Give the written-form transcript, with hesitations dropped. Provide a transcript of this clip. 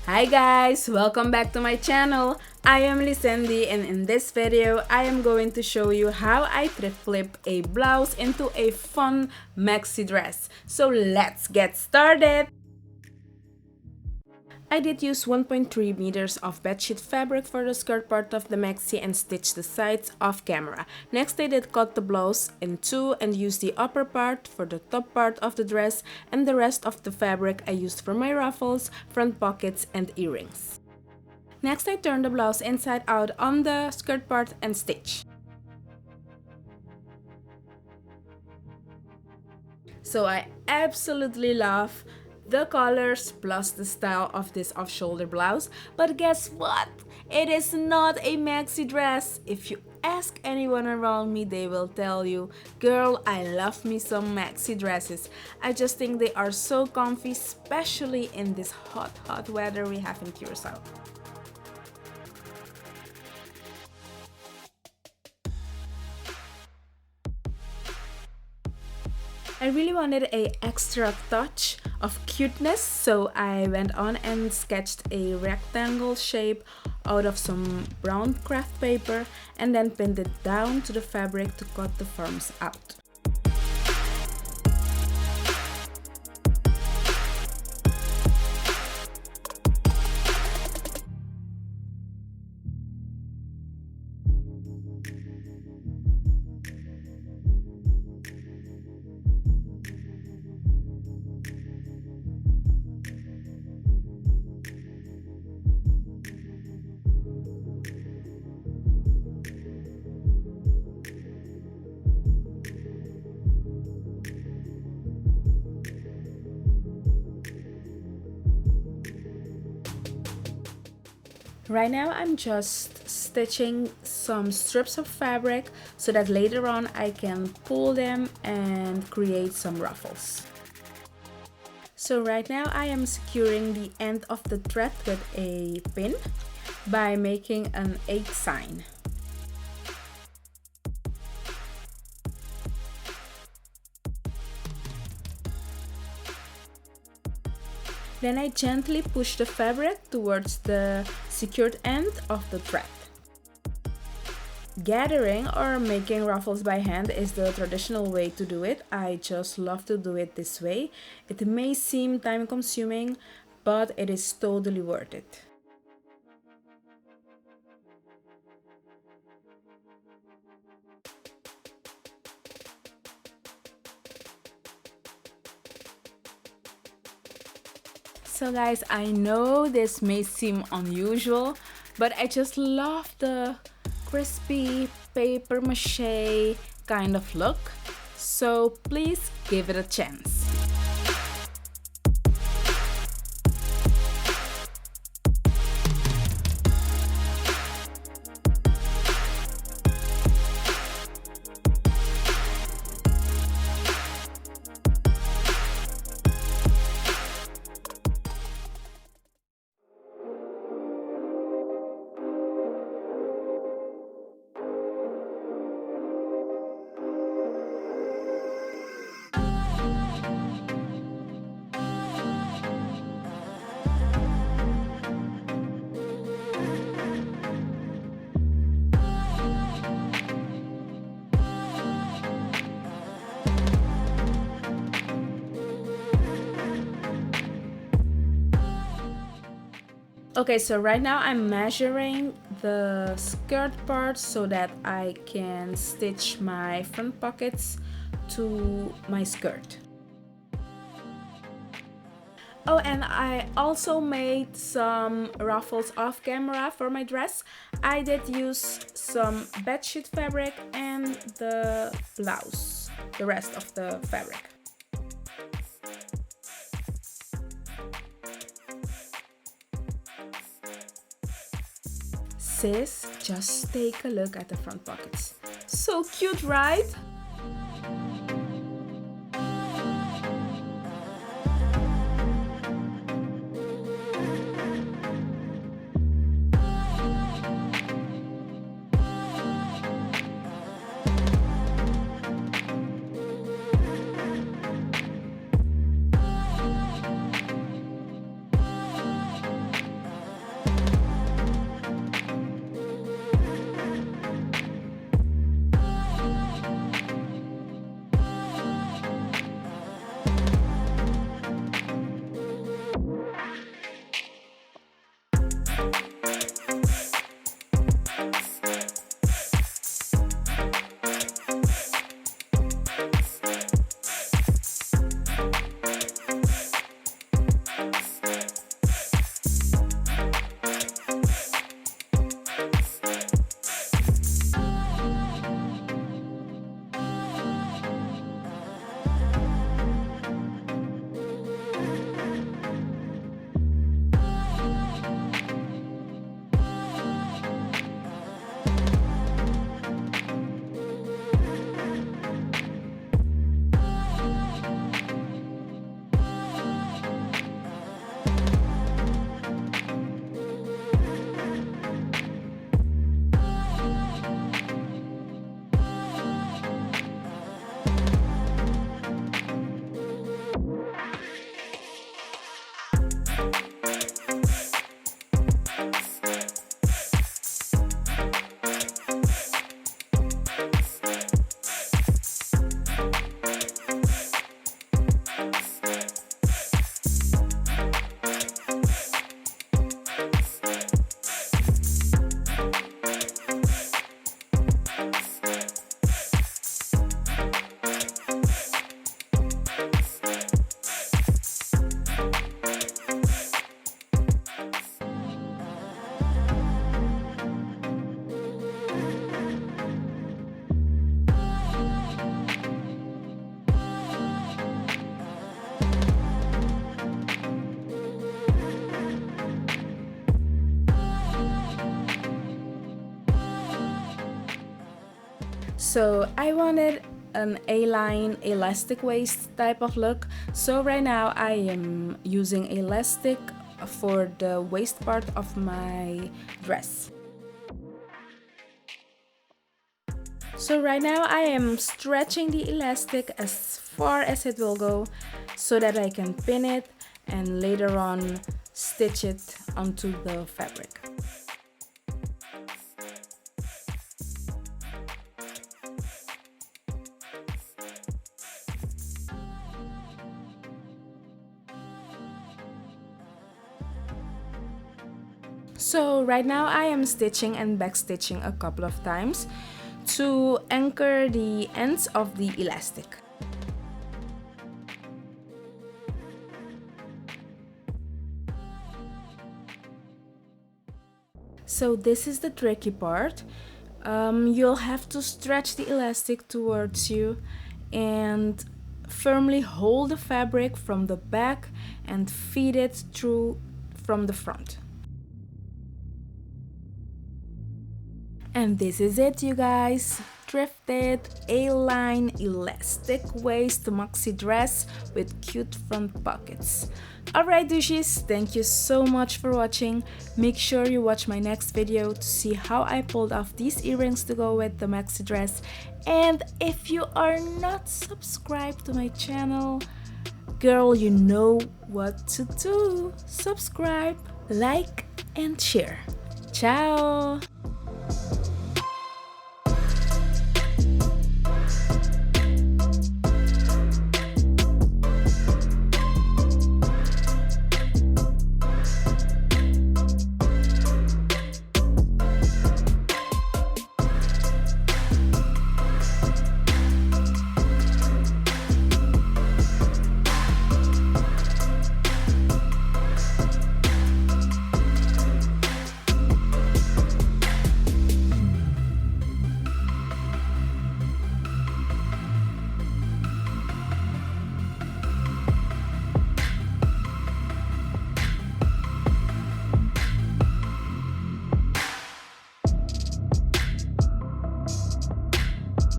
Hi guys, welcome back to my channel. I am Lisendi and in this video I am going to show you how I thrift flip a blouse into a fun maxi dress. So let's get started. I did use 1.3 meters of bedsheet fabric for the skirt part of the maxi and stitched the sides off camera. Next I did cut the blouse in two and used the upper part for the top part of the dress, and the rest of the fabric I used for my ruffles, front pockets and earrings. Next I turned the blouse inside out on the skirt part and stitch. So I absolutely love the colors plus the style of this off-shoulder blouse, but guess what? It is not a maxi dress. If you ask anyone around me, they will tell you, girl, I love me some maxi dresses. I just think they are so comfy, especially in this hot weather we have in Curacao. I really wanted an extra touch of cuteness, so I went on and sketched a rectangle shape out of some brown craft paper and then pinned it down to the fabric to cut the forms out. Right now I'm just stitching some strips of fabric so that later on I can pull them and create some ruffles. So right now I am securing the end of the thread with a pin by making an 8 sign. Then I gently push the fabric towards the secured end of the thread. Gathering or making ruffles by hand is the traditional way to do it. I just love to do it this way. It may seem time consuming, but it is totally worth it. So guys, I know this may seem unusual, but I just love the crispy paper mache kind of look. So please give it a chance. Okay, so right now I'm measuring the skirt part so that I can stitch my front pockets to my skirt. Oh, and I also made some ruffles off camera for my dress. I did use some bedsheet fabric and the blouse, the rest of the fabric. Sis, just take a look at the front pockets. So cute, right? So I wanted an A-line elastic waist type of look. So right now I am using elastic for the waist part of my dress. So right now I am stretching the elastic as far as it will go so that I can pin it and later on stitch it onto the fabric. So right now I am stitching and back stitching a couple of times to anchor the ends of the elastic. So this is the tricky part. You'll have to stretch the elastic towards you and firmly hold the fabric from the back and feed it through from the front. And this is it, you guys. Thrifted A-line elastic waist maxi dress with cute front pockets. Alright DUSHIS, thank you so much for watching. Make sure you watch my next video to see how I pulled off these earrings to go with the maxi dress. And if you are not subscribed to my channel, girl, you know what to do. Subscribe, like, and share. Ciao!